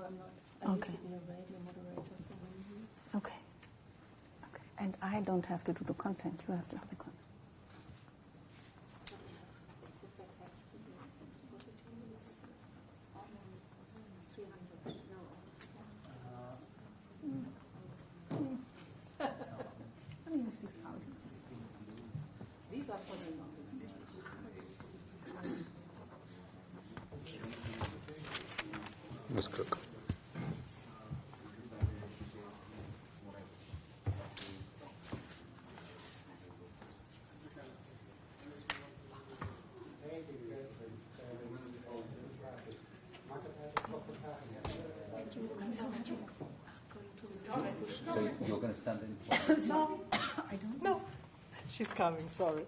I'm not. I used to be a radio moderator for many years. Okay. And I don't have to do the content. You have to do the content. If that has to be positive, it's almost 300. No, I mean, it's just thousands. These are for the non. Ms. Cook. So you're going to stand in? No, I don't. No, she's coming, sorry.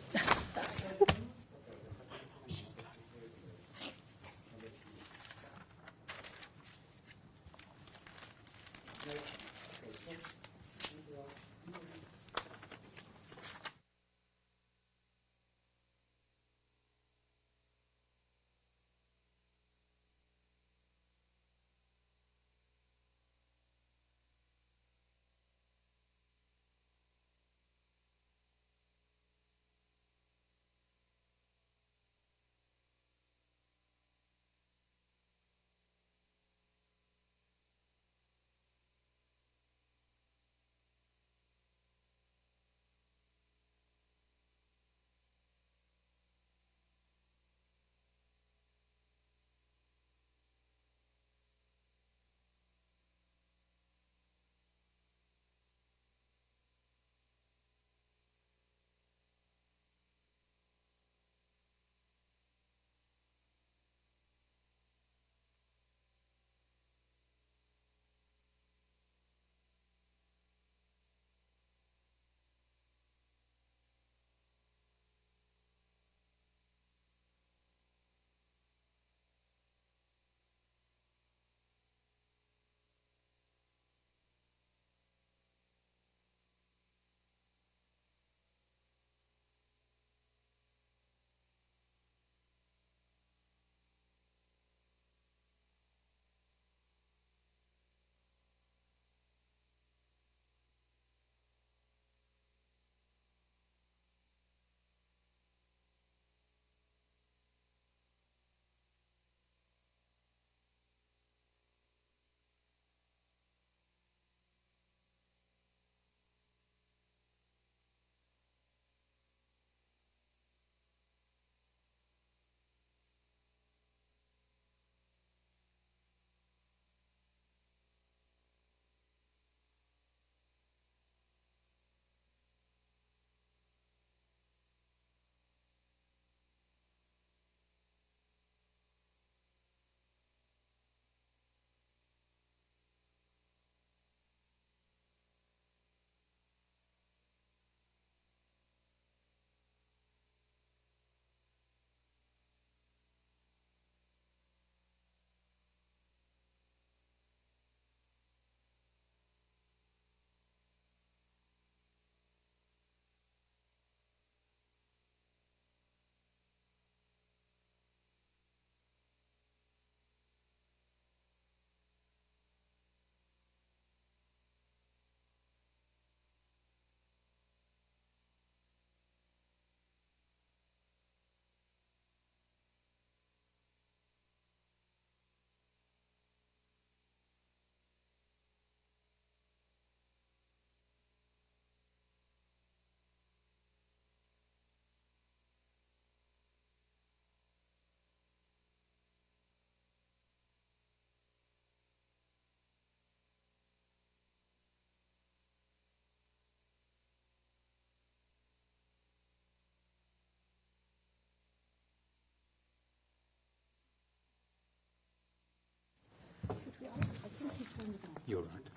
You're right.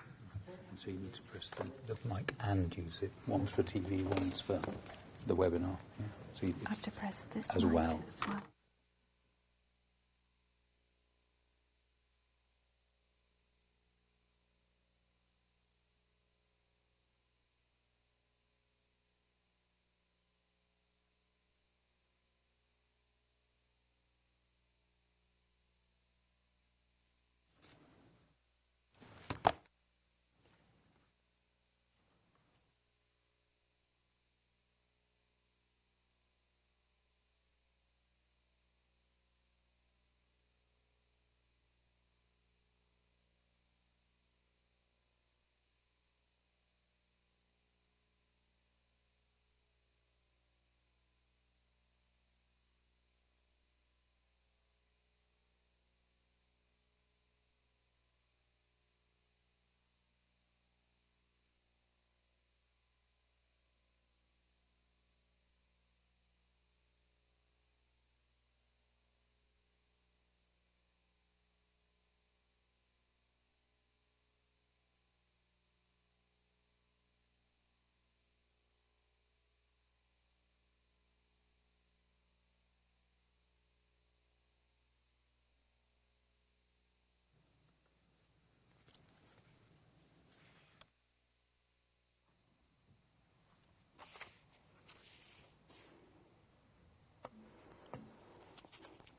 And so you need to press the mic and use it. One's for TV, one's for the webinar. Yeah. So I have to press this as mic well. as well.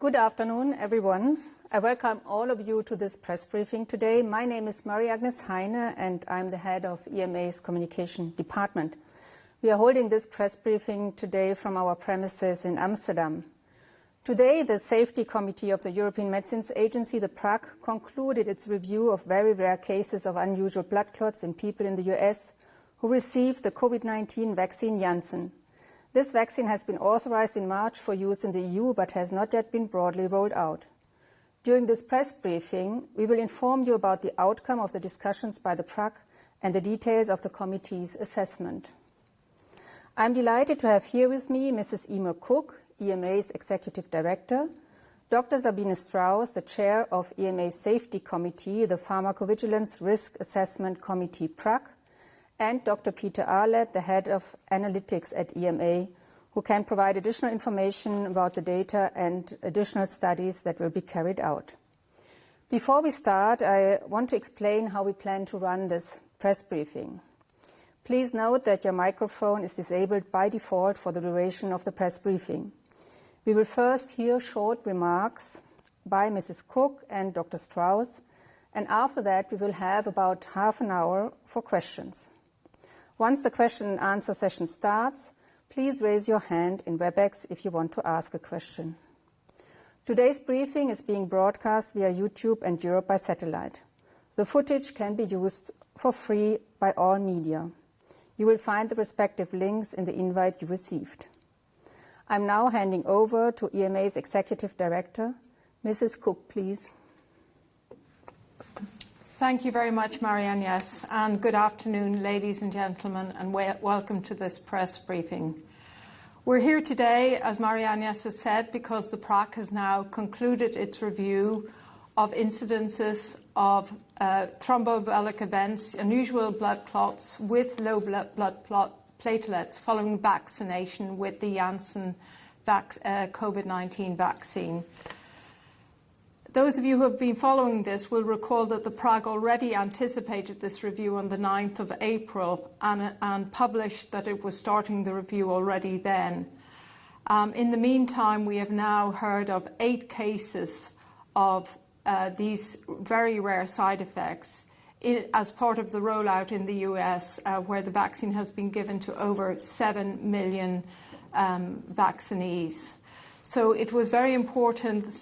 Good afternoon, everyone. I welcome all of you to this press briefing today. My name is Marie-Agnes Heine, and I'm the head of EMA's Communication Department. We are holding this press briefing today from our premises in Amsterdam. Today, the Safety Committee of the European Medicines Agency, the PRAC, concluded its review of very rare cases of unusual blood clots in people in the US who received the COVID-19 vaccine Janssen. This vaccine has been authorized in March for use in the EU, but has not yet been broadly rolled out. During this press briefing, we will inform you about the outcome of the discussions by the PRAC and the details of the committee's assessment. I'm delighted to have here with me Mrs. Emer Cook, EMA's Executive Director, Dr. Sabine Strauss, the Chair of EMA's Safety Committee, the Pharmacovigilance Risk Assessment Committee PRAC, and Dr. Peter Arlett, the Head of Analytics at EMA, who can provide additional information about the data and additional studies that will be carried out. Before we start, I want to explain how we plan to run this press briefing. Please note that your microphone is disabled by default for the duration of the press briefing. We will first hear short remarks by Mrs. Cook and Dr. Strauss, and after that we will have about half an hour for questions. Once the question and answer session starts, please raise your hand in WebEx if you want to ask a question. Today's briefing is being broadcast via YouTube and Europe by satellite. The footage can be used for free by all media. You will find the respective links in the invite you received. I'm now handing over to EMA's Executive Director. Mrs. Cook, please. Thank you very much, Marie-Agnes, and good afternoon, ladies and gentlemen, and welcome to this press briefing. We're here today, as Marie-Agnes has said, because the PRAC has now concluded its review of incidences of thromboembolic events, unusual blood clots with low blood platelets following vaccination with the Janssen COVID-19 vaccine. Those of you who have been following this will recall that the PRAC already anticipated this review on the 9th of April and published that it was starting the review already then. In the meantime, we have now heard of 8 cases of these very rare side effects as part of the rollout in the US, where the vaccine has been given to over 7 million vaccinees. So it was very important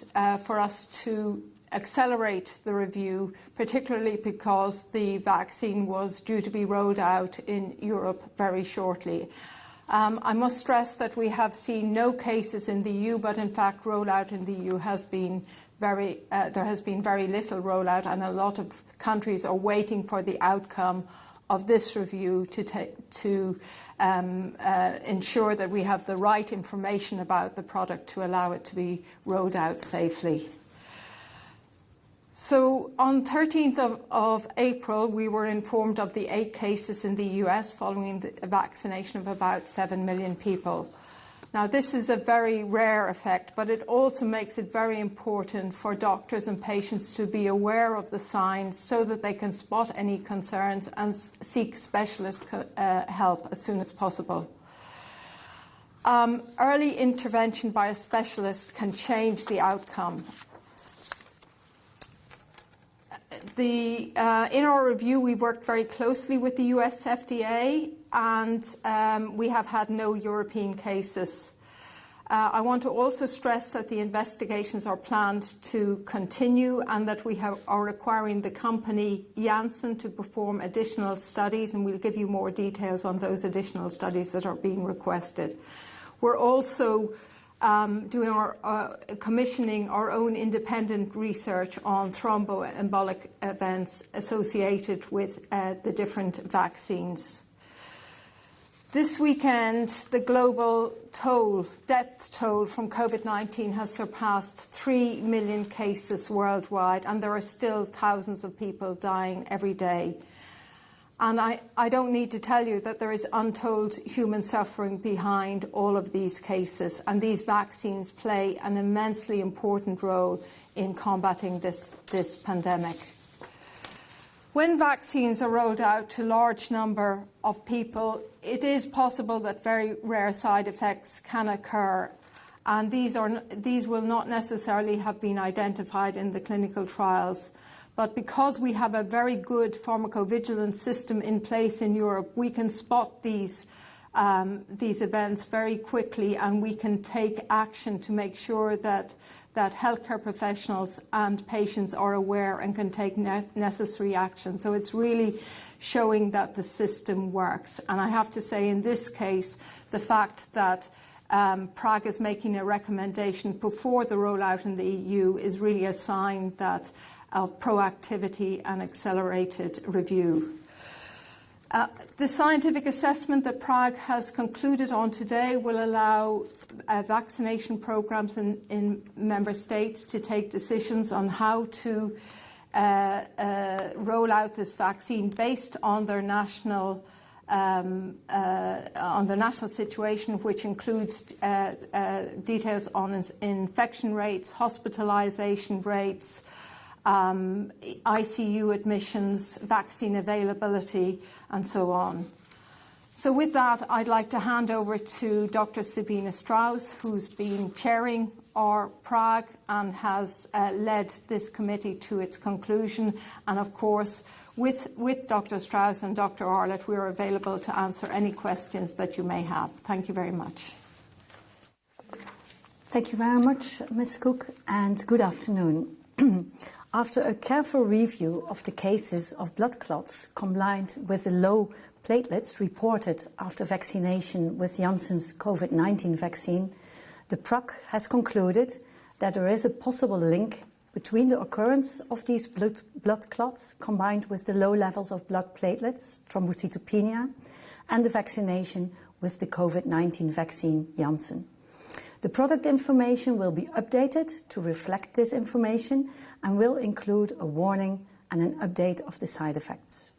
for us to accelerate the review, particularly because the vaccine was due to be rolled out in Europe very shortly. I must stress that we have seen no cases in the EU, but in fact rollout in the EU has been there has been very little rollout, and a lot of countries are waiting for the outcome of this review to ensure that we have the right information about the product to allow it to be rolled out safely. So on 13th of April, we were informed of the 8 cases in the US following the vaccination of about 7 million people. Now, this is a very rare effect, but it also makes it very important for doctors and patients to be aware of the signs so that they can spot any concerns and seek specialist help as soon as possible. Early intervention by a specialist can change the outcome. In our review, we worked very closely with the US FDA, and we have had no European cases. I want to also stress that the investigations are planned to continue and that we are requiring the company Janssen to perform additional studies, and we'll give you more details on those additional studies that are being requested. We're also commissioning our own independent research on thromboembolic events associated with the different vaccines. This weekend, the global death toll from COVID-19 has surpassed 3 million cases worldwide, and there are still thousands of people dying every day. And I don't need to tell you that there is untold human suffering behind all of these cases, and these vaccines play an immensely important role in combating this pandemic. When vaccines are rolled out to a large number of people, it is possible that very rare side effects can occur. and these will not necessarily have been identified in the clinical trials. But because we have a very good pharmacovigilance system in place in Europe, we can spot these events very quickly, and we can take action to make sure that healthcare professionals and patients are aware and can take necessary action. So it's really showing that the system works. And I have to say, in this case, the fact that PRAC is making a recommendation before the rollout in the EU is really a sign of proactivity and accelerated review. The scientific assessment that PRAC has concluded on today will allow vaccination programs in member states to take decisions on how to roll out this vaccine based on their national situation, which includes details on infection rates, hospitalization rates, ICU admissions, vaccine availability, and so on. So with that, I'd like to hand over to Dr. Sabine Strauss, who's been chairing our PRAC and has led this committee to its conclusion. And of course, with Dr. Strauss and Dr. Arlett, we are available to answer any questions that you may have. Thank you very much. Thank you very much, Ms. Cook, and good afternoon. After a careful review of the cases of blood clots combined with the low platelets reported after vaccination with Janssen's COVID-19 vaccine, the PRAC has concluded that there is a possible link between the occurrence of these blood clots combined with the low levels of blood platelets, thrombocytopenia, and the vaccination with the COVID-19 vaccine Janssen. The product information will be updated to reflect this information and will include a warning and an update of the side effects.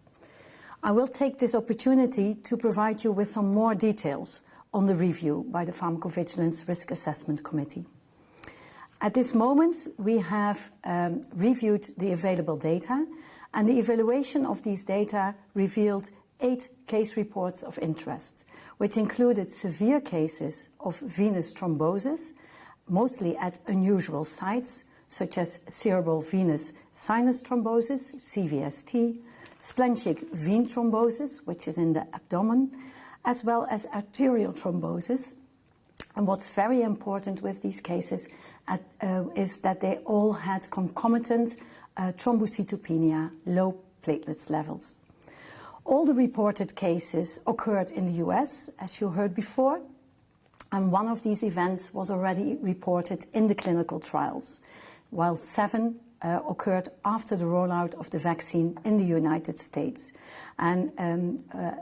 I will take this opportunity to provide you with some more details on the review by the Pharmacovigilance Risk Assessment Committee. At this moment, we have reviewed the available data, and the evaluation of these data revealed 8 case reports of interest, which included severe cases of venous thrombosis, mostly at unusual sites, such as cerebral venous sinus thrombosis, CVST, splanchnic vein thrombosis, which is in the abdomen, as well as arterial thrombosis. And what's very important with these cases is that they all had concomitant thrombocytopenia, low platelets levels. All the reported cases occurred in the US, as you heard before, and one of these events was already reported in the clinical trials, while 7 occurred after the rollout of the vaccine in the United States. And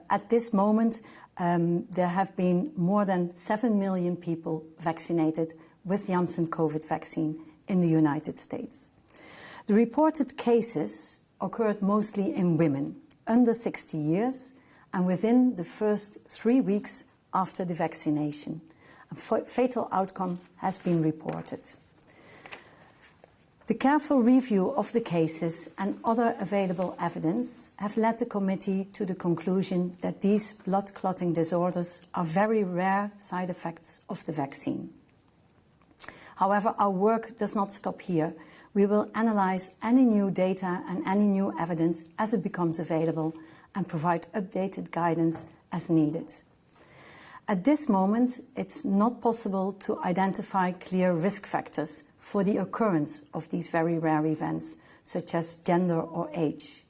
at this moment, there have been more than 7 million people vaccinated with Janssen COVID vaccine in the United States. The reported cases occurred mostly in women under 60 years and within the first 3 weeks after the vaccination. A fatal outcome has been reported. The careful review of the cases and other available evidence have led the committee to the conclusion that these blood clotting disorders are very rare side effects of the vaccine. However, our work does not stop here. We will analyze any new data and any new evidence as it becomes available and provide updated guidance as needed. At this moment, it's not possible to identify clear risk factors for the occurrence of these very rare events, such as gender or age.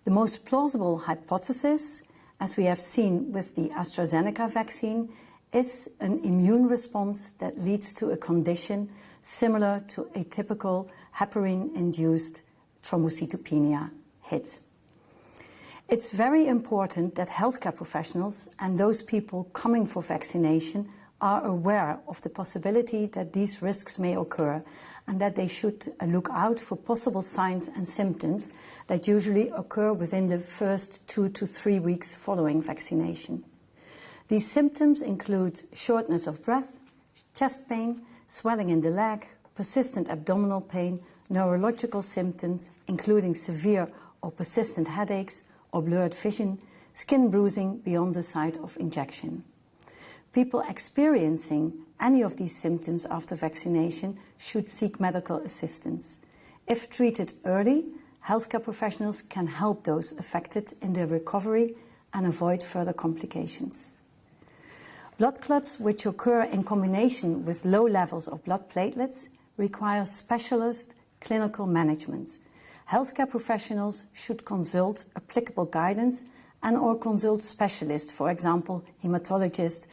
The most plausible hypothesis, as we have seen with the AstraZeneca vaccine, is an immune response that leads to a condition similar to a typical heparin-induced thrombocytopenia hit. It's very important that healthcare professionals and those people coming for vaccination are aware of the possibility that these risks may occur and that they should look out for possible signs and symptoms that usually occur within the first 2 to 3 weeks following vaccination. These symptoms include shortness of breath, chest pain, swelling in the leg, persistent abdominal pain, neurological symptoms, including severe or persistent headaches or blurred vision, skin bruising beyond the site of injection. People experiencing any of these symptoms after vaccination should seek medical assistance. If treated early, healthcare professionals can help those affected in their recovery and avoid further complications. Blood clots, which occur in combination with low levels of blood platelets, require specialist clinical management. Healthcare professionals should consult applicable guidance and/or consult specialists, for example, hematologists,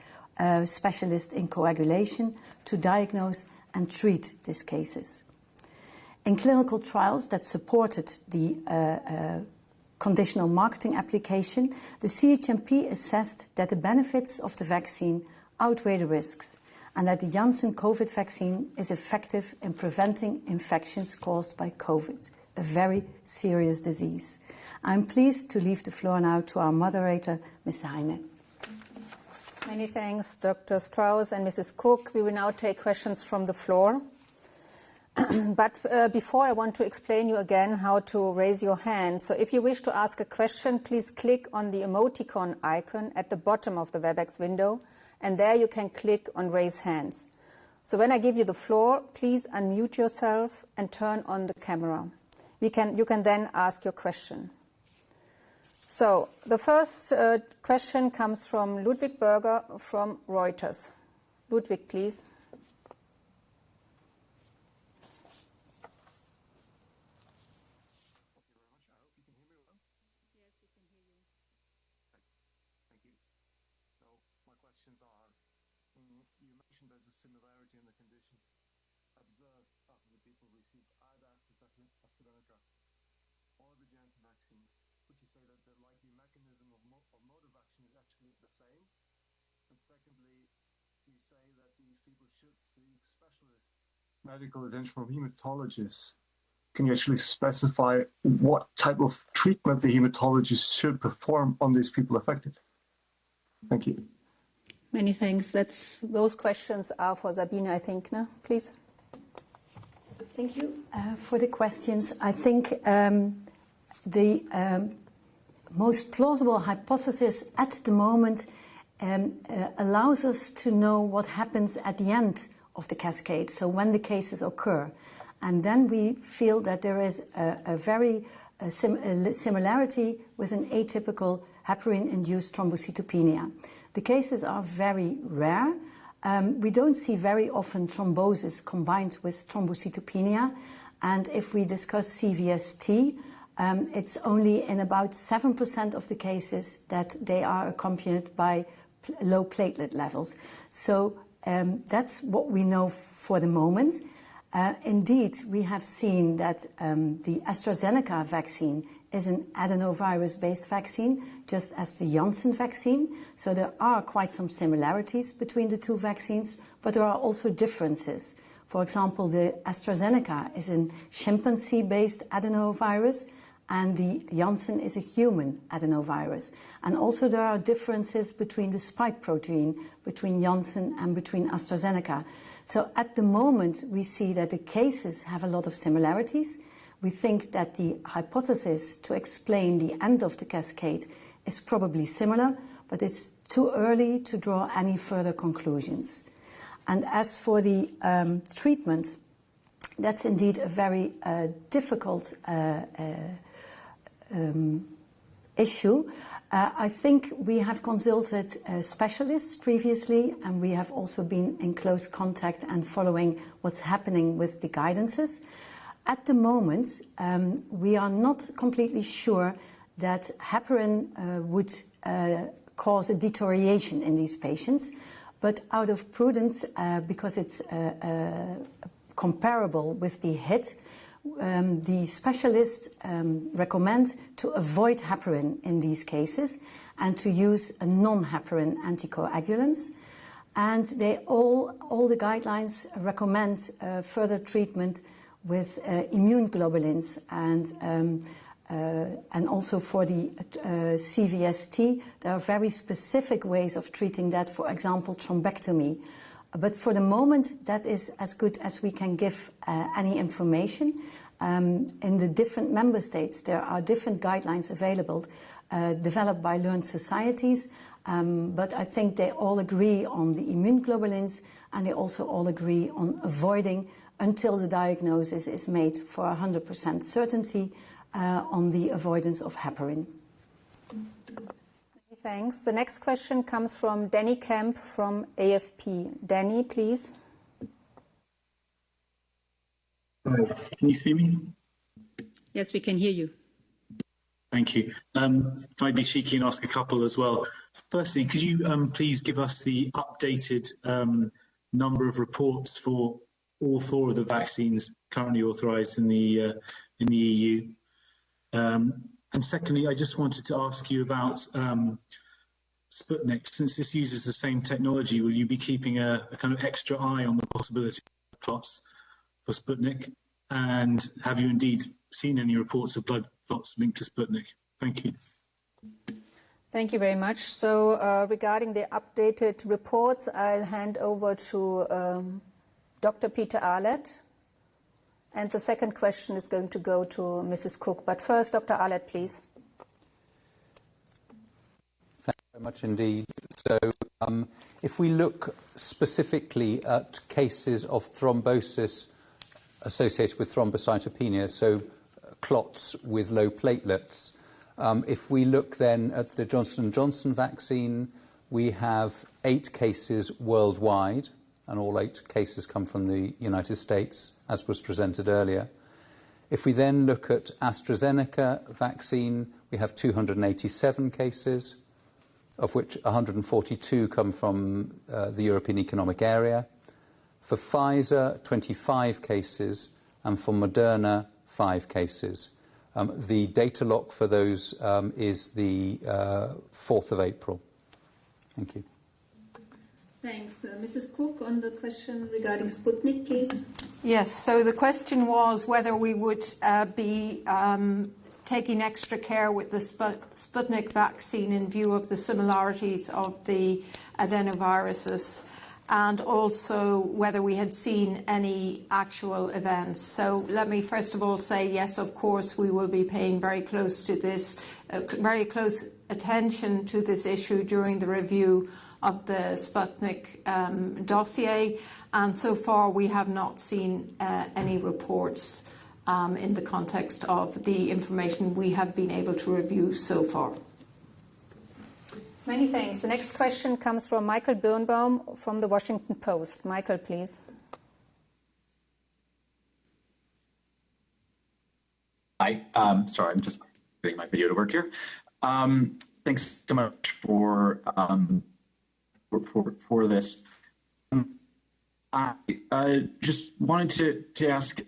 specialists in coagulation, to diagnose and treat these cases. In clinical trials that supported the conditional marketing application, the CHMP assessed that the benefits of the vaccine outweigh the risks and that the Janssen COVID vaccine is effective in preventing infections caused by COVID, a very serious disease. I'm pleased to leave the floor now to our moderator, Ms. Heine. Many thanks, Dr. Strauss and Mrs. Cook. We will now take questions from the floor. But before, I want to explain you again how to raise your hand. So if you wish to ask a question, please click on the emoticon icon at the bottom of the WebEx window, and there you can click on Raise Hands. So when I give you the floor, please unmute yourself and turn on the camera. You can then ask your question. So the first question comes from Ludwig Berger from Reuters. Ludwig, please. You mentioned there's a similarity in the conditions observed after the people received either AstraZeneca or the Janssen vaccine. Would you say that the likely mechanism of mode of action is actually the same? And secondly, you say that these people should seek specialists, medical attention from hematologists. Can you actually specify what type of treatment the hematologist should perform on these people affected? Thank you. Many thanks. Those questions are for Sabine, I think, no? Please. Thank you for the questions. I think the most plausible hypothesis at the moment allows us to know what happens at the end of the cascade, so when the cases occur. And then we feel that there is a very similarity with an atypical heparin-induced thrombocytopenia. The cases are very rare. We don't see very often thrombosis combined with thrombocytopenia. And if we discuss CVST, it's only in about 7% of the cases that they are accompanied by low platelet levels. So that's what we know for the moment. Indeed, we have seen that the AstraZeneca vaccine is an adenovirus-based vaccine, just as the Janssen vaccine. So there are quite some similarities between the two vaccines, but there are also differences. For example, the AstraZeneca is a chimpanzee-based adenovirus, and the Janssen is a human adenovirus. And also there are differences between the spike protein, between Janssen and between AstraZeneca. So at the moment, we see that the cases have a lot of similarities. We think that the hypothesis to explain the end of the cascade is probably similar, but it's too early to draw any further conclusions. And as for the treatment, that's indeed a very difficult issue. I think we have consulted specialists previously, and we have also been in close contact and following what's happening with the guidances. At the moment, we are not completely sure that heparin would cause a deterioration in these patients, but out of prudence, because it's comparable with the HIT, the specialists recommend to avoid heparin in these cases and to use a non-heparin anticoagulants. And all the guidelines recommend further treatment with immune globulins, and also for the CVST, there are very specific ways of treating that, for example, thrombectomy. But for the moment, that is as good as we can give any information. In the different member states, there are different guidelines available, developed by learned societies, But I think they all agree on the immune globulins, and they also all agree on avoiding until the diagnosis is made for 100% certainty on the avoidance of heparin. Many thanks. The next question comes from Danny Kemp from AFP. Danny, please. Hi, can you see me? Yes, we can hear you. Thank you. If I'd be cheeky and ask a couple as well. Firstly, could you please give us the updated number of reports for all 4 of the vaccines currently authorised in the EU? And secondly, I just wanted to ask you about Sputnik. Since this uses the same technology, will you be keeping a kind of extra eye on the possibility of clots for Sputnik? And have you indeed seen any reports of blood clots linked to Sputnik? Thank you. Thank you very much. So regarding the updated reports, I'll hand over to Dr. Peter Arlett. And the second question is going to go to Mrs. Cook. But first, Dr. Arlett, please. Thank you very much indeed. So if we look specifically at cases of thrombosis associated with thrombocytopenia, so clots with low platelets, if we look then at the Johnson & Johnson vaccine, we have 8 cases worldwide, and all 8 cases come from the United States, as was presented earlier. If we then look at AstraZeneca vaccine, we have 287 cases, of which 142 come from the European Economic Area. For Pfizer, 25 cases, and for Moderna, 5 cases. The data lock for those is the 4th of April. Thank you. Thanks. Mrs. Cook, on the question regarding Sputnik, please. Yes, so the question was whether we would be taking extra care with the Sputnik vaccine in view of the similarities of the adenoviruses, and also whether we had seen any actual events. So let me first of all say, yes, of course, we will be paying very close attention to this issue during the review of the Sputnik dossier, and so far we have not seen any reports in the context of the information we have been able to review so far. Many thanks. The next question comes from Michael Birnbaum from the Washington Post. Michael, please. Hi. Sorry, I'm just getting my video to work here. Thanks so much for this. I just wanted to ask.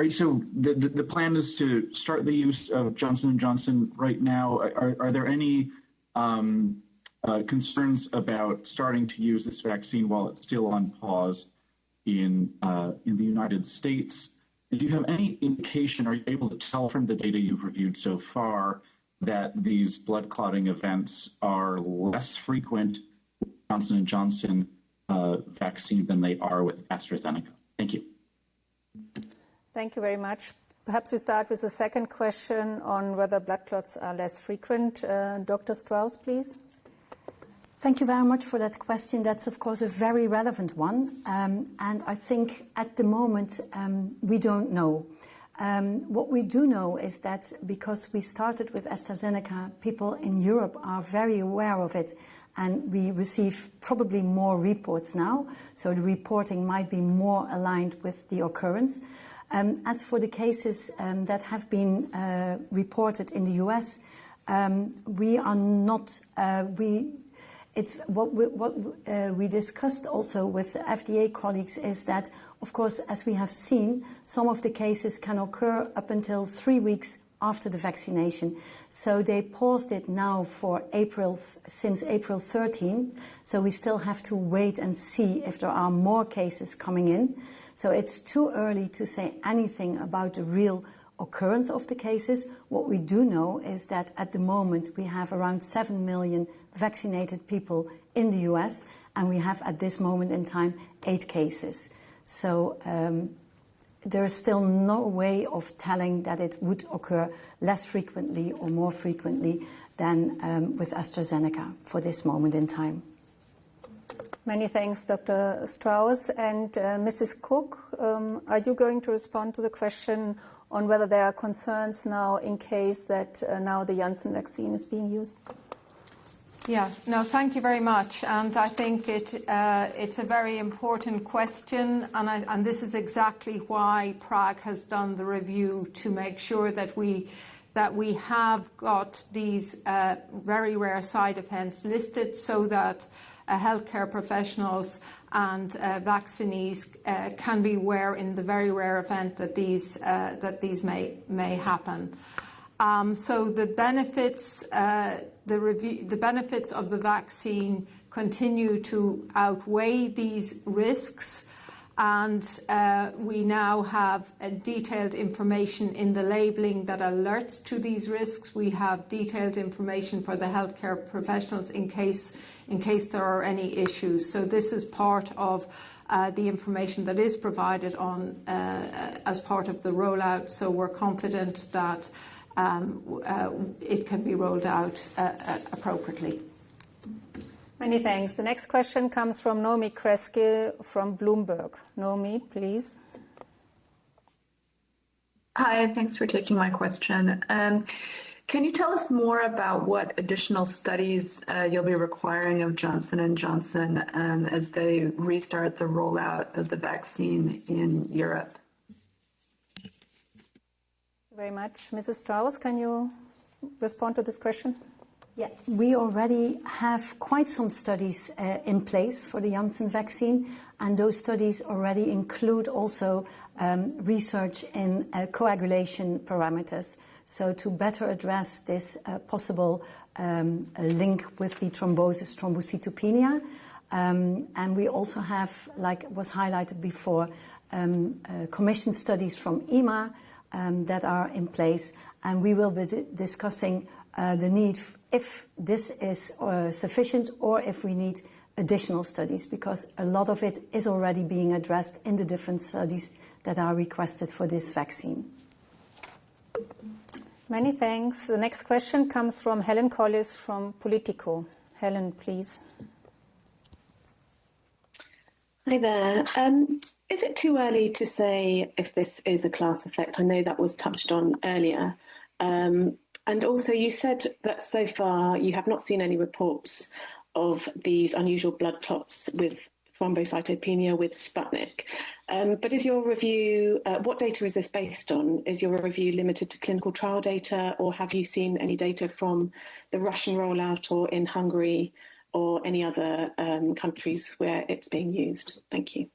So the plan is to start the use of Johnson & Johnson right now. Are there any concerns about starting to use this vaccine while it's still on pause in the United States? And do you have any indication, are you able to tell from the data you've reviewed so far that these blood clotting events are less frequent with Johnson & Johnson vaccine than they are with AstraZeneca? Thank you. Thank you very much. Perhaps we start with the second question on whether blood clots are less frequent. Dr. Strauss, please. Thank you very much for that question. That's, of course, a very relevant one. And I think at the moment, we don't know. What we do know is that because we started with AstraZeneca, people in Europe are very aware of it, and we receive probably more reports now. So the reporting might be more aligned with the occurrence. As for the cases that have been reported in the US, we are not. It's what we discussed also with the FDA colleagues is that, of course, as we have seen, some of the cases can occur up until 3 weeks after the vaccination. So they paused it now for since April 13. So we still have to wait and see if there are more cases coming in. So it's too early to say anything about the real occurrence of the cases. What we do know is that at the moment we have around 7 million vaccinated people in the US, and we have at this moment in time 8 cases. So there is still no way of telling that it would occur less frequently or more frequently than with AstraZeneca for this moment in time. Many thanks, Dr. Strauss. And Mrs. Cook, are you going to respond to the question on whether there are concerns now in case that now the Janssen vaccine is being used? Yeah, no, thank you very much. And I think it's a very important question, and this is exactly why PRAC has done the review, to make sure that we have got these very rare side effects listed, so that healthcare professionals and vaccinees can be aware in the very rare event that these may happen. So the benefits, the benefits of the vaccine continue to outweigh these risks, and we now have detailed information in the labelling that alerts to these risks. We have detailed information for the healthcare professionals in case there are any issues. So this is part of the information that is provided on as part of the rollout. So we're confident that it can be rolled out appropriately. Many thanks. The next question comes from Naomi Kreske from Bloomberg. Naomi, please. Hi, thanks for taking my question. Can you tell us more about what additional studies you'll be requiring of Johnson & Johnson as they restart the rollout of the vaccine in Europe? Very much. Mrs. Strauss, can you respond to this question? Yeah, we already have quite some studies in place for the Janssen vaccine, and those studies already include also research in coagulation parameters, so to better address this possible link with the thrombosis, thrombocytopenia. And we also have, like was highlighted before, commission studies from EMA that are in place, and we will be discussing the need if this is sufficient or if we need additional studies, because a lot of it is already being addressed in the different studies that are requested for this vaccine. Many thanks. The next question comes from Helen Collis from Politico. Helen, please. Hi there. Is it too early to say if this is a class effect? I know that was touched on earlier. And also, you said that so far you have not seen any reports of these unusual blood clots with thrombocytopenia with Sputnik. But is your review, what data is this based on? Is your review limited to clinical trial data, or have you seen any data from the Russian rollout or in Hungary or any other countries where it's being used? Thank you.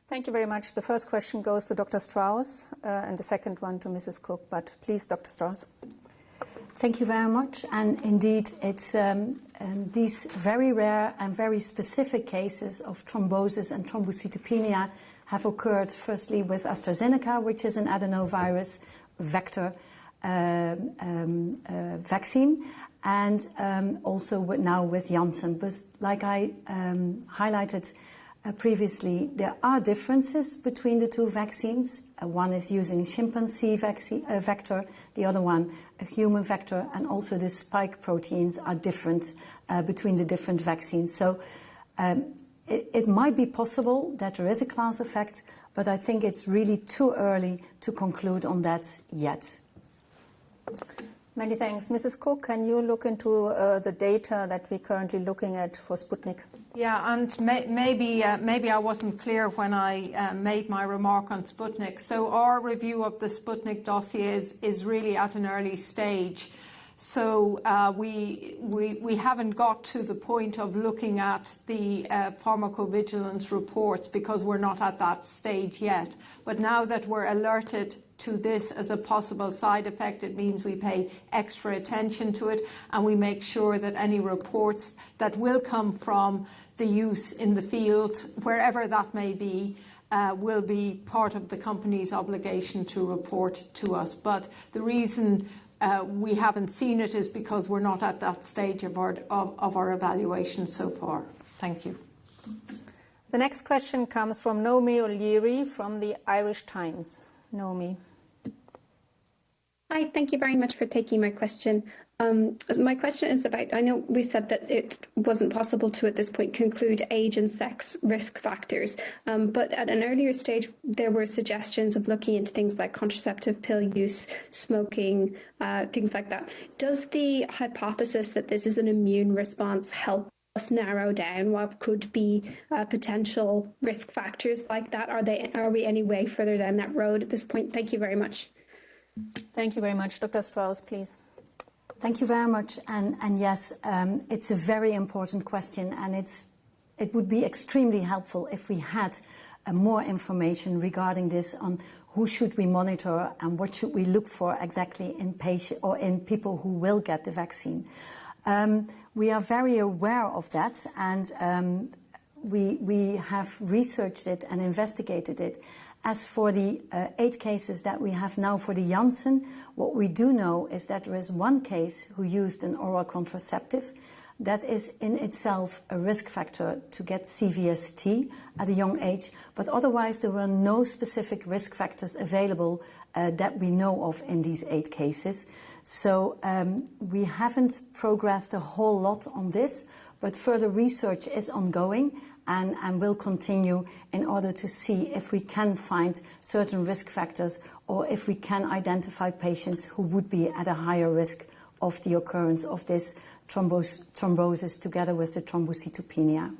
Thank you very much. The first question goes to Dr. Strauss and the second one to Mrs. Cook. But please, Dr. Strauss. Thank you very much. And indeed, it's these very rare and very specific cases of thrombosis and thrombocytopenia have occurred firstly with AstraZeneca, which is an adenovirus vector vaccine, and also now with Janssen. But like I highlighted previously, there are differences between the two vaccines. One is using chimpanzee vector, the other one a human vector, and also the spike proteins are different between the different vaccines. So it might be possible that there is a class effect, but I think it's really too early to conclude on that yet. Many thanks. Mrs. Cook, can you look into the data that we're currently looking at for Sputnik? Yeah, and maybe I wasn't clear when I made my remark on Sputnik. So our review of the Sputnik dossier is really at an early stage. So we haven't got to the point of looking at the pharmacovigilance reports because we're not at that stage yet. But now that we're alerted to this as a possible side effect, it means we pay extra attention to it, and we make sure that any reports that will come from the use in the field, wherever that may be, will be part of the company's obligation to report to us. But the reason we haven't seen it is because we're not at that stage of our evaluation so far. Thank you. The next question comes from Naomi O'Leary from the Irish Times. Naomi. Hi, thank you very much for taking my question. My question is about, I know we said that it wasn't possible to at this point conclude age and sex risk factors, but at an earlier stage there were suggestions of looking into things like contraceptive pill use, smoking, things like that. Does the hypothesis that this is an immune response help us narrow down what could be potential risk factors like that? Are we any way further down that road at this point? Thank you very much. Thank you very much. Dr. Strauss, please. Thank you very much. And yes, it's a very important question, and it would be extremely helpful if we had more information regarding this on who should we monitor and what should we look for exactly in patient or in people who will get the vaccine. We are very aware of that, and we have researched it and investigated it. As for the 8 cases that we have now for the Janssen, what we do know is that there is one case who used an oral contraceptive. That is in itself a risk factor to get CVST at a young age, but otherwise there were no specific risk factors available that we know of in these 8 cases. So we haven't progressed a whole lot on this, but further research is ongoing and will continue in order to see if we can find certain risk factors or if we can identify patients who would be at a higher risk of the occurrence of this thrombosis together with the thrombocytopenia.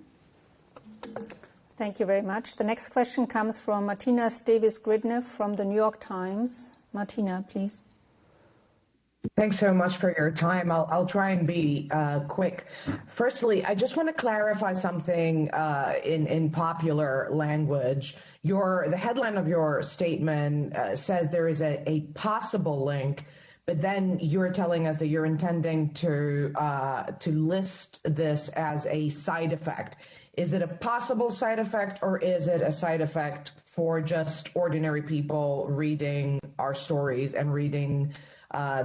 Thank you very much. The next question comes from Martina Davis-Gridner from the New York Times. Martina, please. Thanks so much for your time. I'll try and be quick. Firstly, I just want to clarify something in popular language. The headline of your statement says there is a possible link, but then you're telling us that you're intending to list this as a side effect. Is it a possible side effect, or is it a side effect for just ordinary people reading our stories and reading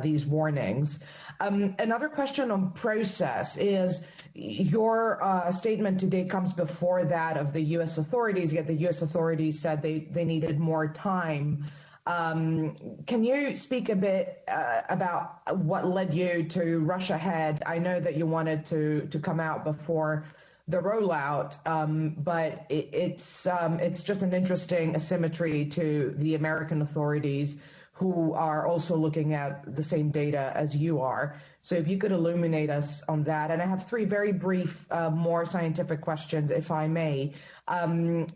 these warnings? Another question on process is your statement today comes before that of the U.S. authorities, yet the U.S. authorities said they needed more time. Can you speak a bit about what led you to rush ahead? I know that you wanted to come out before the rollout, but it's just an interesting asymmetry to the American authorities, who are also looking at the same data as you are. So if you could illuminate us on that. And I have 3 very brief, more scientific questions, if I may.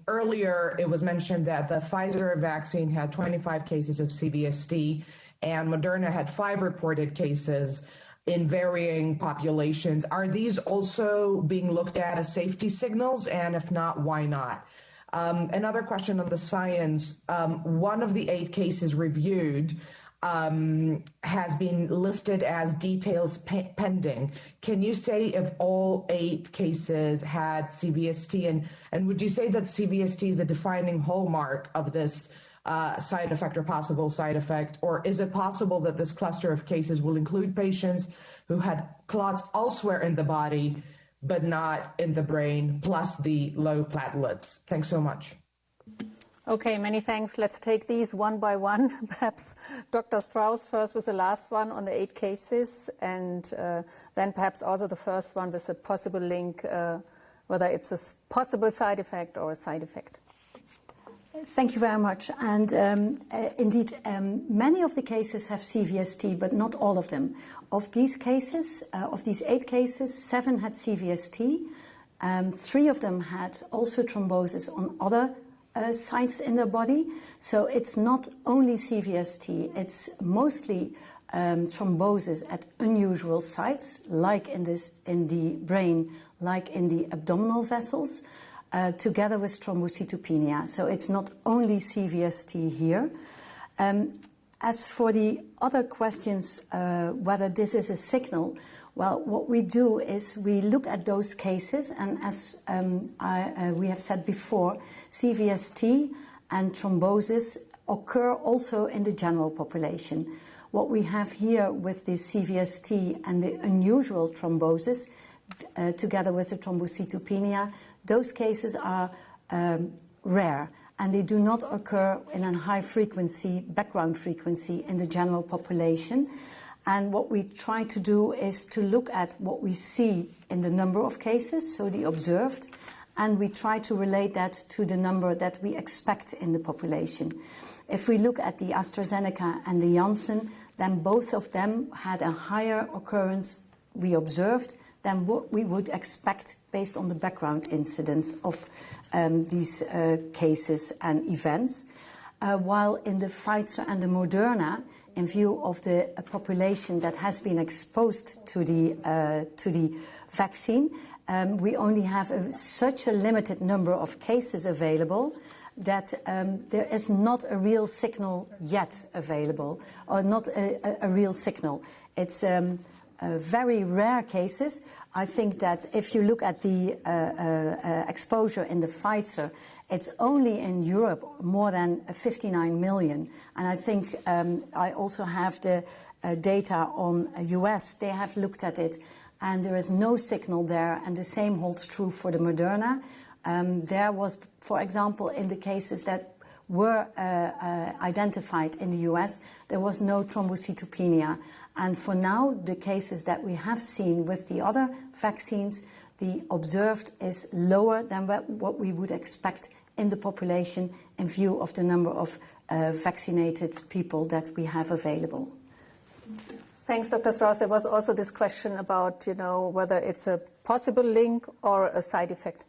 Earlier, it was mentioned that the Pfizer vaccine had 25 cases of CVST, and Moderna had 5 reported cases in varying populations. Are these also being looked at as safety signals? And if not, why not? Another question on the science. One of the 8 cases reviewed has been listed as details pending. Can you say if all 8 cases had CVST? And would you say that CVST is the defining hallmark of this side effect or possible side effect? Or is it possible that this cluster of cases will include patients who had clots elsewhere in the body but not in the brain, plus the low platelets? Thanks so much. Okay, many thanks. Let's take these one by one. Perhaps Dr. Strauss first with the last one on the 8 cases, and then perhaps also the first one with a possible link, whether it's a possible side effect or a side effect. Thank you very much. And indeed, many of the cases have CVST, but not all of them. Of these cases, of these 8 cases, 7 had CVST. 3 of them had also thrombosis on other sites in their body. So it's not only CVST, it's mostly thrombosis at unusual sites, like in the brain, like in the abdominal vessels, together with thrombocytopenia. So it's not only CVST here. As for the other questions, whether this is a signal, well, what we do is we look at those cases, and as we have said before, CVST and thrombosis occur also in the general population. What we have here with the CVST and the unusual thrombosis, together with the thrombocytopenia, those cases are rare, and they do not occur in a high frequency, background frequency in the general population. And what we try to do is to look at what we see in the number of cases, so the observed, and we try to relate that to the number that we expect in the population. If we look at the AstraZeneca and the Janssen, then both of them had a higher occurrence we observed than what we would expect based on the background incidence of these cases and events. While in the Pfizer and the Moderna, in view of the population that has been exposed to the vaccine, we only have such a limited number of cases available that there is not a real signal yet available, or not a real signal. It's very rare cases. I think that if you look at the exposure in the Pfizer, it's only in Europe more than 59 million. And I think I also have the data on US. They have looked at it, and there is no signal there. And the same holds true for the Moderna. There was, for example, in the cases that were identified in the US, there was no thrombocytopenia. And for now, the cases that we have seen with the other vaccines, the observed is lower than what we would expect in the population in view of the number of vaccinated people that we have available. Thanks, Dr. Strauss. There was also this question about, whether it's a possible link or a side effect.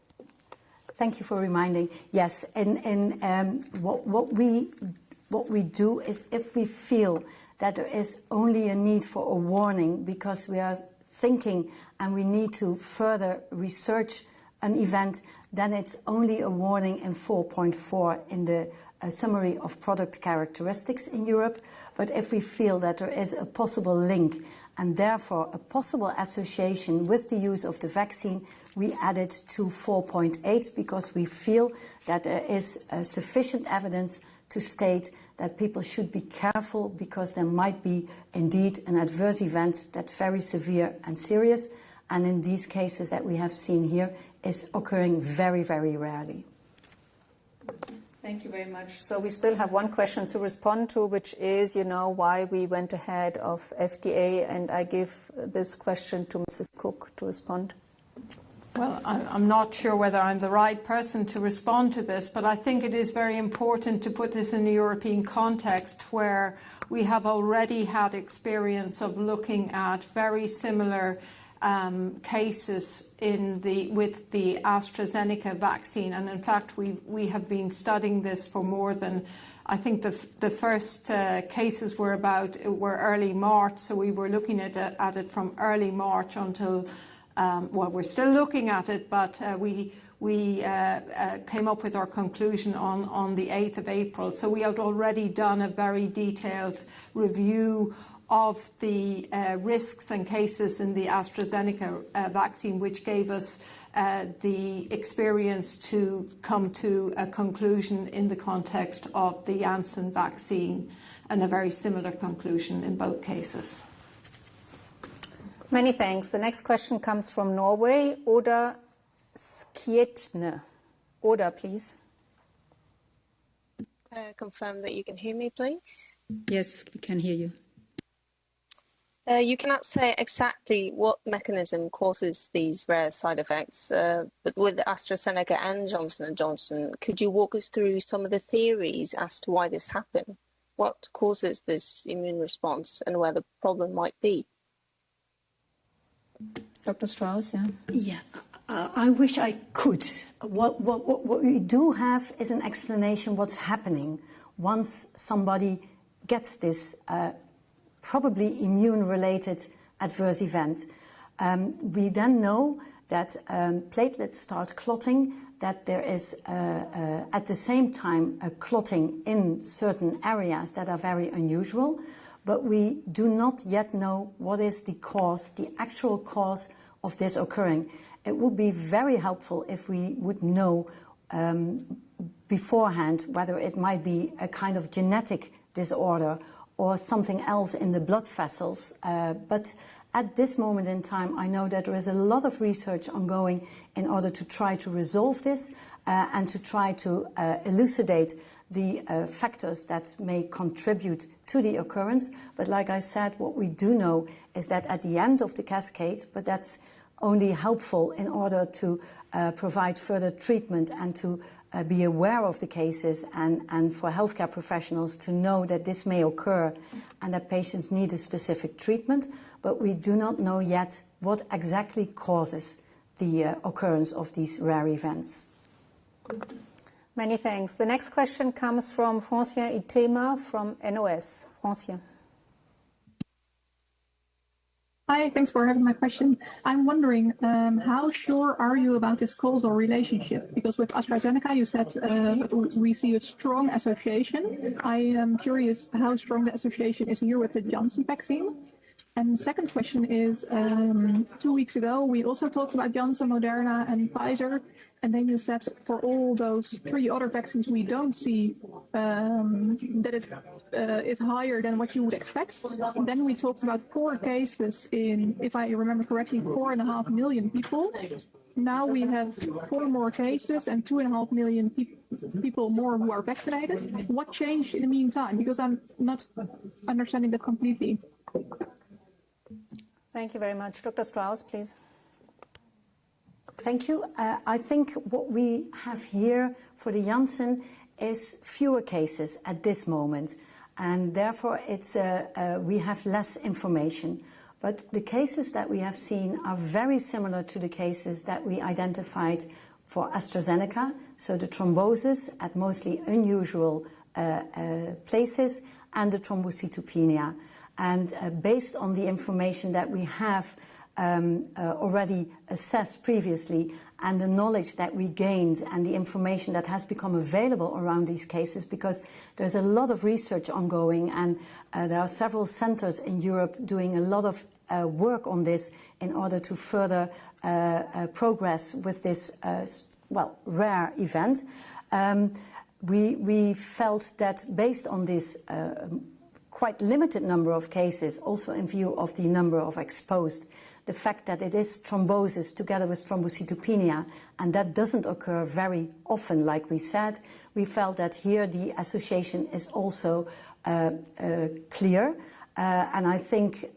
Thank you for reminding. Yes, and what we do is, if we feel that there is only a need for a warning because we are thinking and we need to further research an event, then it's only a warning in 4.4 in the summary of product characteristics in Europe. But if we feel that there is a possible link and therefore a possible association with the use of the vaccine, we add it to 4.8 because we feel that there is sufficient evidence to state that people should be careful because there might be indeed an adverse event that's very severe and serious. And in these cases that we have seen here, is occurring very, very rarely. Thank you very much. So we still have one question to respond to, which is, why we went ahead of FDA, and I give this question to Mrs. Cook to respond. Well, I'm not sure whether I'm the right person to respond to this, but I think it is very important to put this in the European context where we have already had experience of looking at very similar cases with the AstraZeneca vaccine, and in fact we have been studying this for more than, I think the first cases were early March, so we were looking at it from early March until we're still looking at it, but we came up with our conclusion on the 8th of April. So we had already done a very detailed review of the risks and cases in the AstraZeneca vaccine, which gave us the experience to come to a conclusion in the context of the Janssen vaccine, and a very similar conclusion in both cases. Many thanks. The next question comes from Norway. Oda Skietne. Oda, please. Confirm that you can hear me, please. Yes, we can hear you. You cannot say exactly what mechanism causes these rare side effects, but with AstraZeneca and Johnson & Johnson, could you walk us through some of the theories as to why this happened? What causes this immune response and where the problem might be? Dr. Strauss, yeah? Yeah, I wish I could. What we do have is an explanation what's happening once somebody gets this probably immune-related adverse event. We then know that platelets start clotting, that there is at the same time a clotting in certain areas that are very unusual, but we do not yet know what is the cause, the actual cause of this occurring. It would be very helpful if we would know beforehand whether it might be a kind of genetic disorder or something else in the blood vessels. But At this moment in time, I know that there is a lot of research ongoing in order to try to resolve this and to try to elucidate the factors that may contribute to the occurrence. But like I said, what we do know is that at the end of the cascade, but that's only helpful in order to provide further treatment and to be aware of the cases and for healthcare professionals to know that this may occur and that patients need a specific treatment. But we do not know yet what exactly causes the occurrence of these rare events. Many thanks. The next question comes from Francien Itema from NOS. Francien. Hi, thanks for having my question. I'm wondering, how sure are you about this causal relationship? Because with AstraZeneca, you said we see a strong association. I am curious how strong the association is here with the Janssen vaccine. And the second question is, 2 weeks ago, we also talked about Janssen, Moderna, and Pfizer. And then you said for all those 3 other vaccines, we don't see that it is higher than what you would expect. And then we talked about 4 cases in, if I remember correctly, 4.5 million people. Now we have 4 more cases and 2.5 million people more who are vaccinated. What changed in the meantime? Because I'm not understanding that completely. Thank you very much. Dr. Strauss, please. Thank you. I think what we have here for the Janssen is fewer cases at this moment, and therefore it's we have less information. But the cases that we have seen are very similar to the cases that we identified for AstraZeneca, so the thrombosis at mostly unusual places and the thrombocytopenia. And based on the information that we have already assessed previously and the knowledge that we gained and the information that has become available around these cases, because there's a lot of research ongoing and there are several centers in Europe doing a lot of work on this in order to further progress with this, rare event. We felt that based on this quite limited number of cases, also in view of the number of exposed, the fact that it is thrombosis together with thrombocytopenia, and that doesn't occur very often, like we said, we felt that here the association is also clear. And I think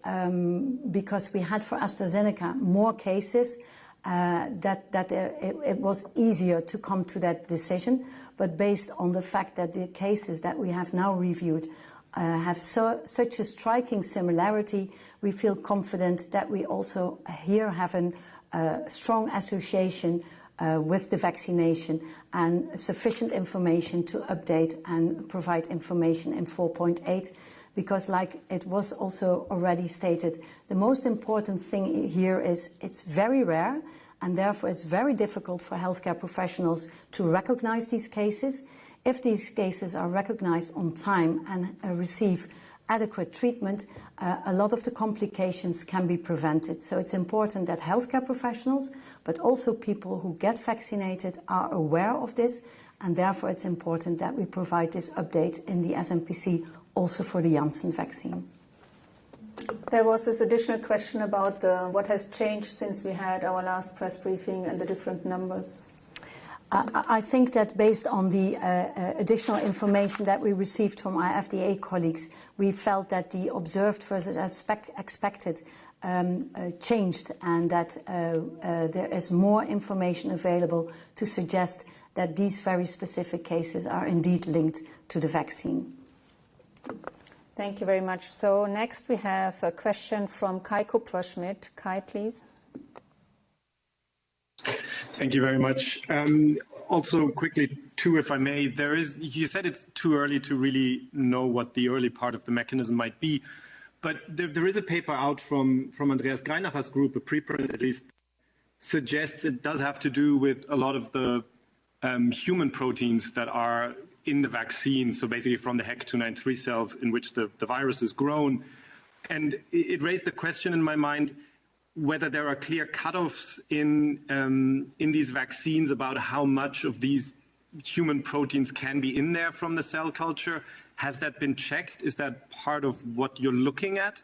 because we had for AstraZeneca more cases, it was easier to come to that decision. But based on the fact that the cases that we have now reviewed have such a striking similarity, we feel confident that we also here have a strong association with the vaccination and sufficient information to update and provide information in 4.8. Because like it was also already stated, the most important thing here is it's very rare, and therefore it's very difficult for healthcare professionals to recognize these cases. If these cases are recognized on time and receive adequate treatment, a lot of the complications can be prevented. So it's important that healthcare professionals, but also people who get vaccinated, are aware of this, and therefore it's important that we provide this update in the SMPC also for the Janssen vaccine. There was this additional question about what has changed since we had our last press briefing and the different numbers. I think that based on the additional information that we received from our FDA colleagues, we felt that the observed versus expected changed, and that there is more information available to suggest that these very specific cases are indeed linked to the vaccine. Thank you very much. So next we have a question from Kai Kupferschmidt. Kai, please. Thank you very much. Also, quickly, too, if I may, you said it's too early to really know what the early part of the mechanism might be, but there is a paper out from Andreas Greinacher's group, a preprint at least, suggests it does have to do with a lot of the human proteins that are in the vaccine, so basically from the HEC293 cells in which the virus is grown. And it raised the question in my mind whether there are clear cutoffs in these vaccines about how much of these human proteins can be in there from the cell culture. Has that been checked? Is that part of what you're looking at?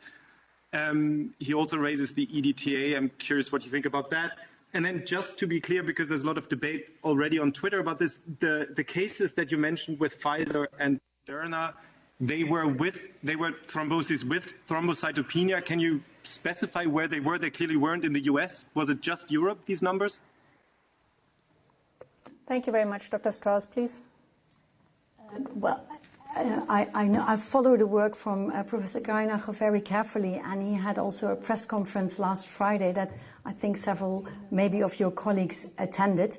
He also raises the EDTA. I'm curious what you think about that. And then just to be clear, because there's a lot of debate already on Twitter about this, the cases that you mentioned with Pfizer and Moderna, they were thrombosis with thrombocytopenia. Can you specify where they were? They clearly weren't in the US. Was it just Europe, these numbers? Thank you very much. Dr. Strauss, please. I know I follow the work from Professor Greinacher very carefully, and he had also a press conference last Friday that I think several maybe of your colleagues attended.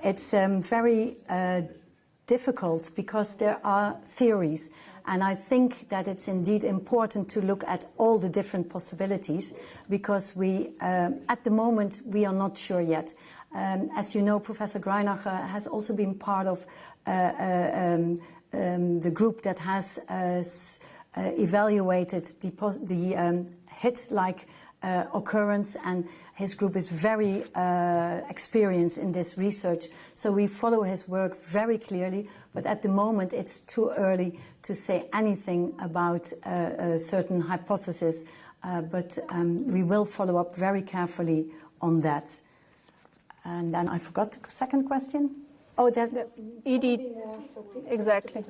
It's very difficult because there are theories, and I think that it's indeed important to look at all the different possibilities because we, at the moment, we are not sure yet. As you know, Professor Greinacher has also been part of the group that has evaluated the hit-like occurrence, and his group is very experienced in this research. So we follow his work very clearly, but at the moment it's too early to say anything about a certain hypothesis, but we will follow up very carefully on that. And then I forgot the second question. Oh, that ED. Exactly.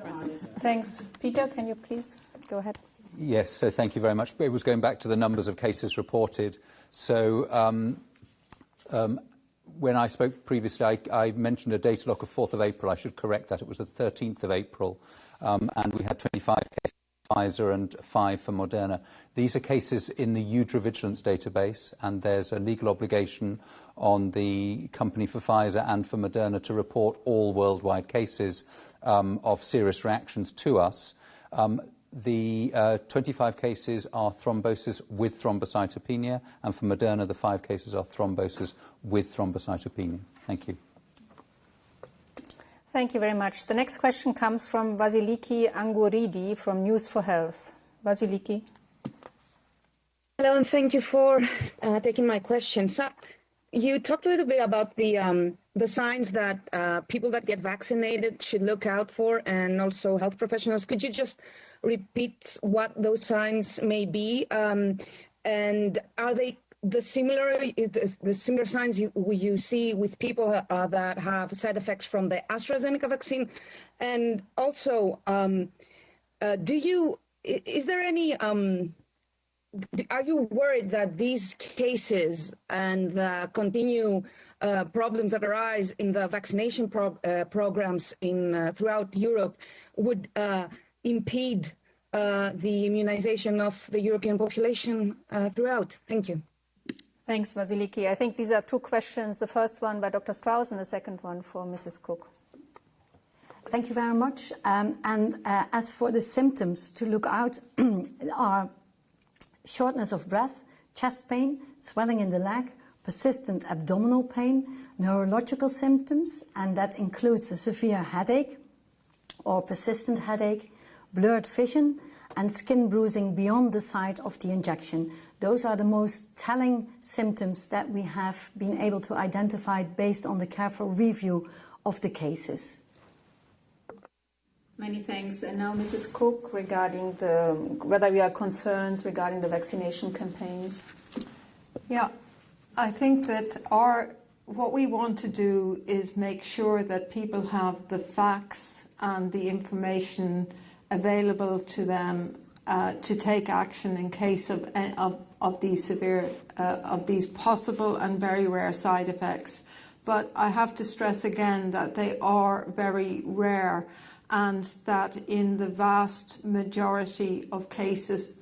Thanks. Peter, can you please go ahead? Yes, so thank you very much. It was going back to the numbers of cases reported. So when I spoke previously, I mentioned a data lock of 4th of April. I should correct that. It was the 13th of April. And we had 25 cases for Pfizer and 5 for Moderna. These are cases in the EudraVigilance database, and there's a legal obligation on the company for Pfizer and for Moderna to report all worldwide cases of serious reactions to us. The 25 cases are thrombosis with thrombocytopenia, and for Moderna, the 5 cases are thrombosis with thrombocytopenia. Thank you. Thank you very much. The next question comes from Vasiliki Angouridi from News for Health. Vasiliki. Hello, and thank you for taking my question. So, you talked a little bit about the signs that people that get vaccinated should look out for, and also health professionals. Could you just repeat what those signs may be, and are they the similar signs you see with people that have side effects from the AstraZeneca vaccine? And also, is there any are you worried that these cases and the continued problems that arise in the vaccination programs throughout Europe would impede the immunization of the European population throughout? Thank you. Thanks, Vasiliki. I think these are 2 questions. The first one by Dr. Strauss and the second one for Mrs. Cook. Thank you very much. As for the symptoms to look out are shortness of breath, chest pain, swelling in the leg, persistent abdominal pain, neurological symptoms, and that includes a severe headache or persistent headache, blurred vision, and skin bruising beyond the site of the injection. Those are the most telling symptoms that we have been able to identify based on the careful review of the cases. Many thanks. And now Mrs. Cook, regarding whether we are concerned regarding the vaccination campaigns. Yeah, I think that what we want to do is make sure that people have the facts and the information available to them to take action in case of these possible and very rare side effects. But I have to stress again that they are very rare, and that in the vast majority of cases,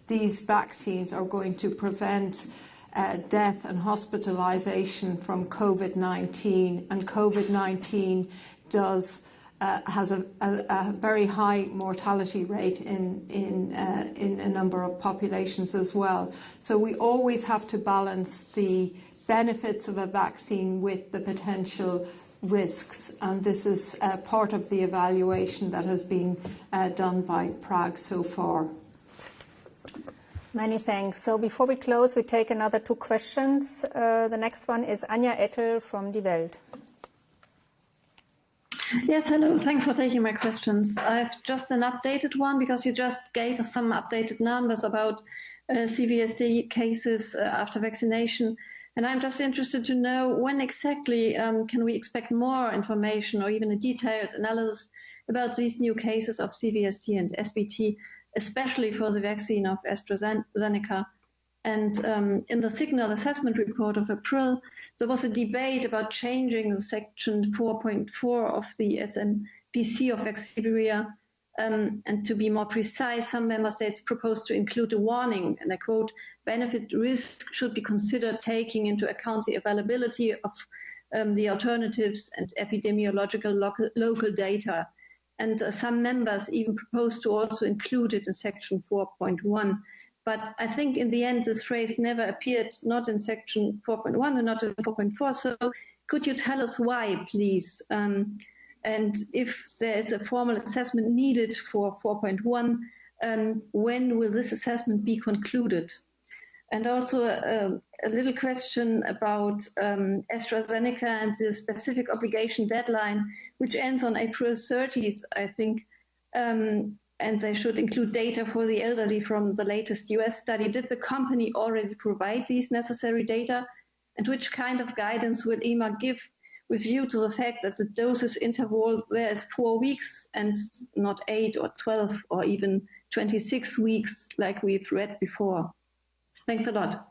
these vaccines are going to prevent death and hospitalization from COVID-19. And COVID-19 has a very high mortality rate in a number of populations as well. So we always have to balance the benefits of a vaccine with the potential risks, and this is part of the evaluation that has been done by PRAC so far. Many thanks. So before we close, we take another 2 questions. The next one is Anja Ettel from Die Welt. Yes, hello. Thanks for taking my questions. I have just an updated one because you just gave us some updated numbers about CVSD cases after vaccination. And I'm just interested to know when exactly can we expect more information or even a detailed analysis about these new cases of CVSD and SVT, especially for the vaccine of AstraZeneca. And in the signal assessment report of April, there was a debate about changing the section 4.4 of the SMPC of Vaxibria. And to be more precise, some member states proposed to include a warning, and I quote, benefit risk should be considered taking into account the availability of the alternatives and epidemiological local data. And some members even proposed to also include it in section 4.1. But I think in the end, this phrase never appeared, not in section 4.1 and not in 4.4. So could you tell us why, please? And if there is a formal assessment needed for 4.1, when will this assessment be concluded? And also a little question about AstraZeneca and the specific obligation deadline, which ends on April 30th, I think, and they should include data for the elderly from the latest US study. Did the company already provide these necessary data? And which kind of guidance will EMA give with view to the fact that the doses interval there is 4 weeks and not 8 or 12 or even 26 weeks like we've read before? Thanks a lot.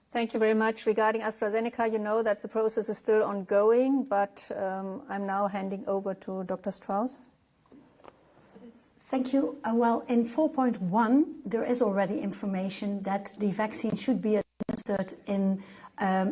Thank you very much. Regarding AstraZeneca, you know that the process is still ongoing, but I'm now handing over to Dr. Strauss. Thank you. Well, in 4.1, there is already information that the vaccine should be administered in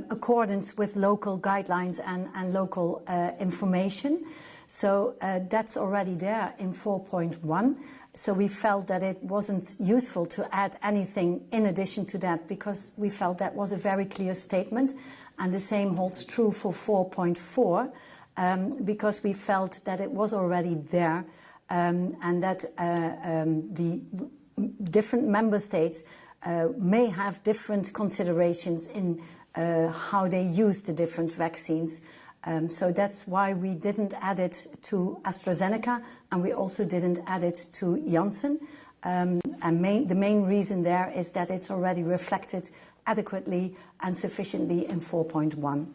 accordance with local guidelines and local information. So that's already there in 4.1. So we felt that it wasn't useful to add anything in addition to that, because we felt that was a very clear statement. And the same holds true for 4.4, because we felt that it was already there, and that the different member states may have different considerations in how they use the different vaccines. So that's why we didn't add it to AstraZeneca, and we also didn't add it to Janssen. And the main reason there is that it's already reflected adequately and sufficiently in 4.1.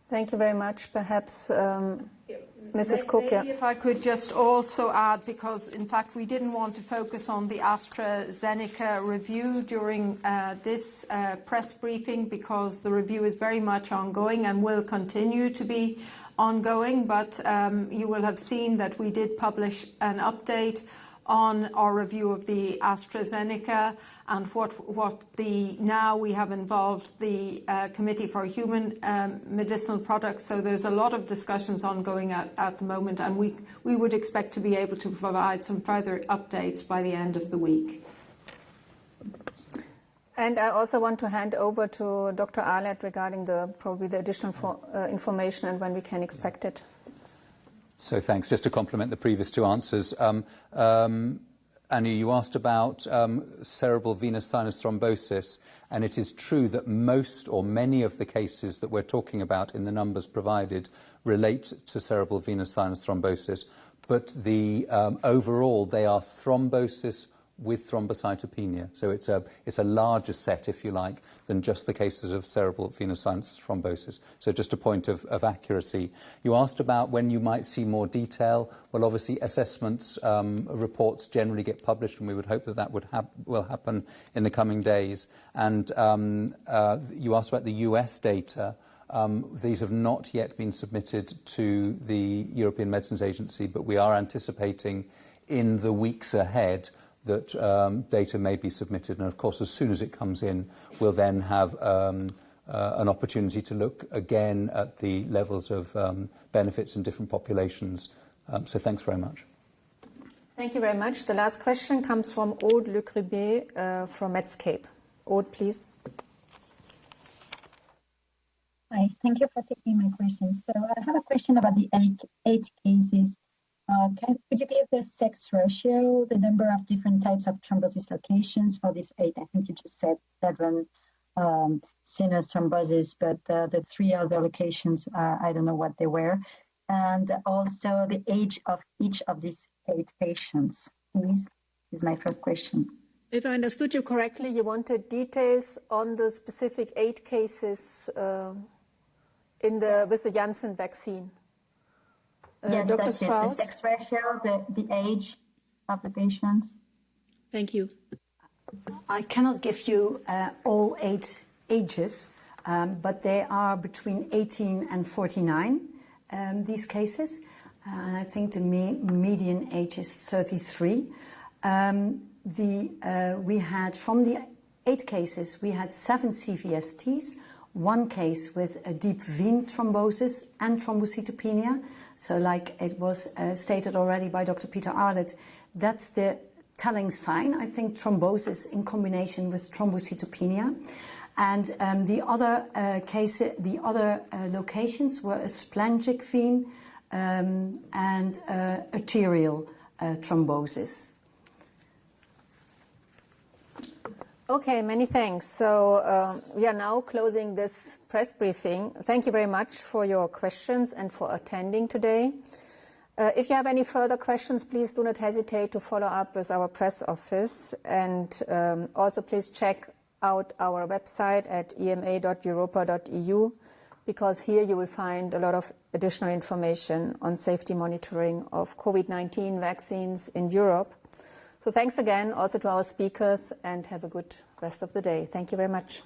Thank you very much. Perhaps Mrs. Cook. Maybe if I could just also add, because in fact we didn't want to focus on the AstraZeneca review during this press briefing, because the review is very much ongoing and will continue to be ongoing. But you will have seen that we did publish an update on our review of the AstraZeneca and now we have involved the Committee for Human Medicinal Products. So there's a lot of discussions ongoing at the moment, and we would expect to be able to provide some further updates by the end of the week. And I also want to hand over to Dr. Arlett regarding probably the additional information and when we can expect it. So thanks. Just to complement the previous two answers, Annie, you asked about cerebral venous sinus thrombosis, and it is true that most or many of the cases that we're talking about in the numbers provided relate to cerebral venous sinus thrombosis, but overall they are thrombosis with thrombocytopenia. So it's a larger set, if you like, than just the cases of cerebral venous sinus thrombosis. So just a point of accuracy. You asked about when you might see more detail. Well, obviously assessments reports generally get published, and we would hope that will happen in the coming days. And you asked about the US data. These have not yet been submitted to the European Medicines Agency, but we are anticipating in the weeks ahead that data may be submitted, and of course as soon as it comes in we'll then have an opportunity to look again at the levels of benefits in different populations. So thanks very much. Thank you very much. The last question comes from Aude Le Cribet from Medscape. Aude, please. Hi, thank you for taking my question. So I have a question about the eight cases. Could you give the sex ratio, the number of different types of thrombosis locations for these 8? I think you just said 7 sinus thrombosis, but the 3 other locations, I don't know what they were. And also the age of each of these 8 patients, please, is my first question. If I understood you correctly, you wanted details on the specific 8 cases with the Janssen vaccine. Yes, Dr. that's Strauss? it. The sex ratio, the age of the patients. Thank you. I cannot give you all 8 ages, but they are between 18 and 49, these cases. I think the median age is 33. We had, from the 8 cases, we had 7 CVSTs, 1 case with a deep vein thrombosis and thrombocytopenia. So like it was stated already by Dr. Peter Arlett, that's the telling sign, I think, thrombosis in combination with thrombocytopenia. And the other locations were a splanchnic vein and arterial thrombosis. Okay, many thanks. So we are now closing this press briefing. Thank you very much for your questions and for attending today. If you have any further questions, please do not hesitate to follow up with our press office. And also please check out our website at ema.europa.eu, because here you will find a lot of additional information on safety monitoring of COVID-19 vaccines in Europe. So thanks again also to our speakers, and have a good rest of the day. Thank you very much.